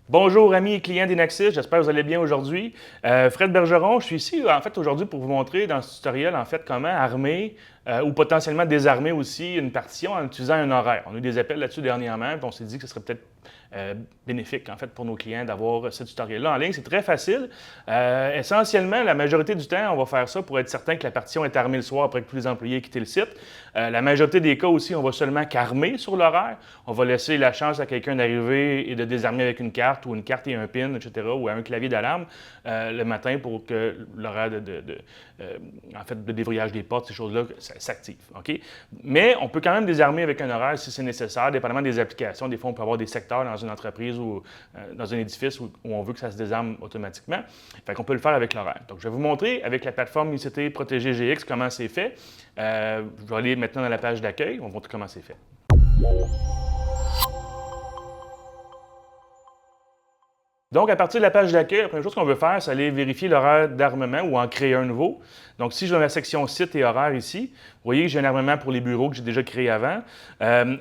Bonjour amis et clients d'Inaxis, j'espère que vous allez bien aujourd'hui. Fred Bergeron, je suis ici en fait aujourd'hui pour vous montrer dans ce tutoriel en fait comment armer ou potentiellement désarmer aussi une partition en utilisant un horaire. On a eu des appels là-dessus dernièrement, puis on s'est dit que ce serait peut-être bénéfique en fait pour nos clients d'avoir ce tutoriel-là en ligne. C'est très facile. Essentiellement, la majorité du temps, on va faire ça pour être certain que la partition est armée le soir après que tous les employés aient quitté le site. La majorité des cas aussi, on va seulement qu'armer sur l'horaire. On va laisser la chance à quelqu'un d'arriver et de désarmer avec une carte ou une carte et un pin, etc., ou un clavier d'alarme le matin pour que l'horaire en fait, de déverrouillage des portes, ces choses-là, s'active. OK? Mais on peut quand même désarmer avec un horaire si c'est nécessaire, dépendamment des applications. Des fois, on peut avoir des secteurs dans une entreprise ou dans un édifice où on veut que ça se désarme automatiquement. Fait qu'on peut le faire avec l'horaire. Donc, je vais vous montrer avec la plateforme UCT Protégé GX comment c'est fait. Je vais aller maintenant dans la page d'accueil. On va montrer comment c'est fait. Donc, à partir de la page d'accueil, la première chose qu'on veut faire, c'est aller vérifier l'horaire d'armement ou en créer un nouveau. Donc, si je vais dans la section site et horaire ici, vous voyez que j'ai un armement pour les bureaux que j'ai déjà créé avant.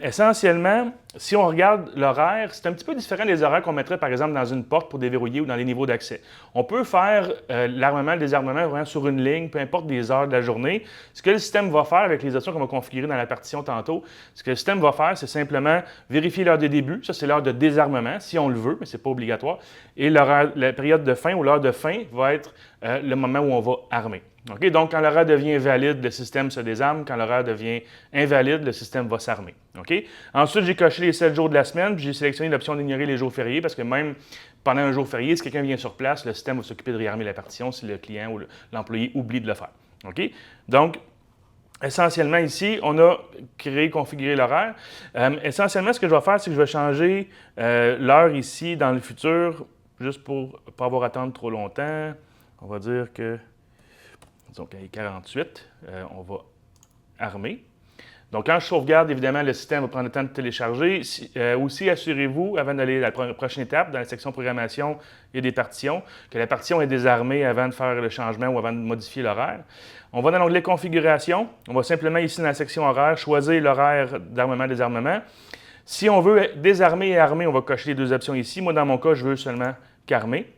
Essentiellement, si on regarde l'horaire, c'est un petit peu différent des horaires qu'on mettrait par exemple dans une porte pour déverrouiller ou dans les niveaux d'accès. On peut faire l'armement, le désarmement vraiment sur une ligne, peu importe des heures de la journée. Ce que le système va faire avec les options qu'on va configurer dans la partition tantôt, ce que le système va faire, c'est simplement vérifier l'heure de début. Ça, c'est l'heure de désarmement, si on le veut, mais ce n'est pas obligatoire. Et la période de fin ou l'heure de fin va être le moment où on va armer. Okay? Donc, quand l'horaire devient valide, le système se désarme. Quand l'horaire devient invalide, le système va s'armer. Okay? Ensuite, j'ai coché les 7 jours de la semaine, puis j'ai sélectionné l'option d'ignorer les jours fériés parce que même pendant un jour férié, si quelqu'un vient sur place, le système va s'occuper de réarmer la partition si le client ou l'employé oublie de le faire. Okay? Donc, essentiellement ici, on a créé, configuré l'horaire. Essentiellement, ce que je vais faire, c'est que je vais changer l'heure ici dans le futur, juste pour ne pas avoir à attendre trop longtemps. On va dire que, disons qu'à 48, on va armer. Donc, quand je sauvegarde, évidemment, le système va prendre le temps de télécharger. Aussi, assurez-vous, avant d'aller à la prochaine étape, dans la section programmation, il y a des partitions, que la partition est désarmée avant de faire le changement ou avant de modifier l'horaire. On va dans l'onglet configuration. On va simplement, ici, dans la section horaire, choisir l'horaire d'armement-désarmement. Si on veut désarmer et armer, on va cocher les deux options ici. Moi, dans mon cas, je veux seulement qu'armer.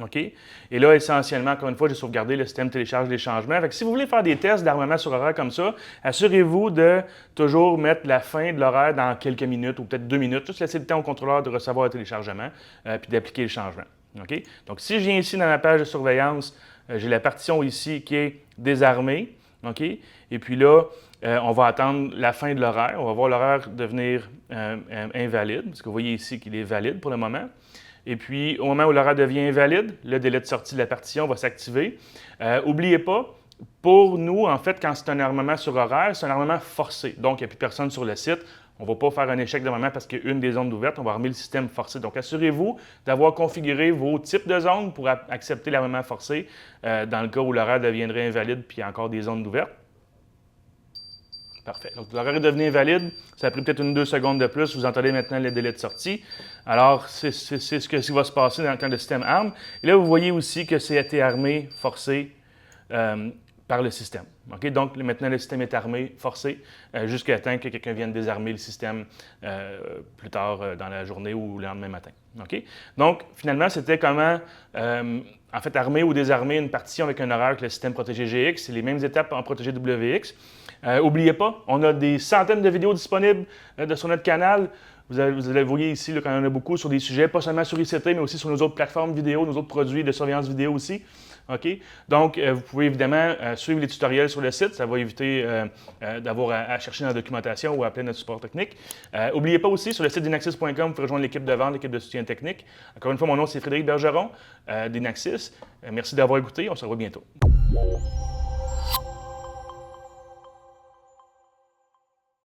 OK? Et là, essentiellement, encore une fois, j'ai sauvegardé, le système télécharge les changements. Fait que si vous voulez faire des tests d'armement sur horaire comme ça, assurez-vous de toujours mettre la fin de l'horaire dans quelques minutes ou peut-être 2 minutes. Juste laisser le temps au contrôleur de recevoir le téléchargement puis d'appliquer le changement. OK? Donc, si je viens ici dans la page de surveillance, j'ai la partition ici qui est désarmée. OK? Et puis là, on va attendre la fin de l'horaire. On va voir l'horaire devenir invalide, parce que vous voyez ici qu'il est valide pour le moment. Et puis, au moment où l'horaire devient invalide, le délai de sortie de la partition va s'activer. N'oubliez pas, pour nous, en fait, quand c'est un armement sur horaire, c'est un armement forcé. Donc, il n'y a plus personne sur le site. On ne va pas faire un échec d'armement parce qu'il y a une des zones ouvertes. On va armer le système forcé. Donc, assurez-vous d'avoir configuré vos types de zones pour accepter l'armement forcé dans le cas où l'horaire deviendrait invalide puis il y a encore des zones ouvertes. Parfait. Donc, l'horaire est devenu invalide. Ça a pris peut-être 1-2 secondes de plus. Vous entendez maintenant le délai de sortie. Alors, c'est ce qui va se passer quand le système arme. Et là, vous voyez aussi que c'est été armé, forcé par le système. Okay? Donc, maintenant, le système est armé, forcé, jusqu'à temps que quelqu'un vienne désarmer le système plus tard dans la journée ou le lendemain matin. Okay? Donc, finalement, c'était comment, en fait, armer ou désarmer une partition avec un horaire avec le système Protégé GX. C'est les mêmes étapes en Protégé WX. N'oubliez pas, on a des centaines de vidéos disponibles sur notre canal. Vous allez voyez ici quand on en a beaucoup sur des sujets, pas seulement sur ICT, mais aussi sur nos autres plateformes vidéo, nos autres produits de surveillance vidéo aussi. Okay? Donc, vous pouvez évidemment suivre les tutoriels sur le site. Ça va éviter d'avoir à chercher dans la documentation ou à appeler notre support technique. N'oubliez pas aussi, sur le site d'Inaxis.com, vous pouvez rejoindre l'équipe de vente, l'équipe de soutien technique. Encore une fois, mon nom, c'est Frédéric Bergeron d'Inaxis. Merci d'avoir écouté. On se revoit bientôt.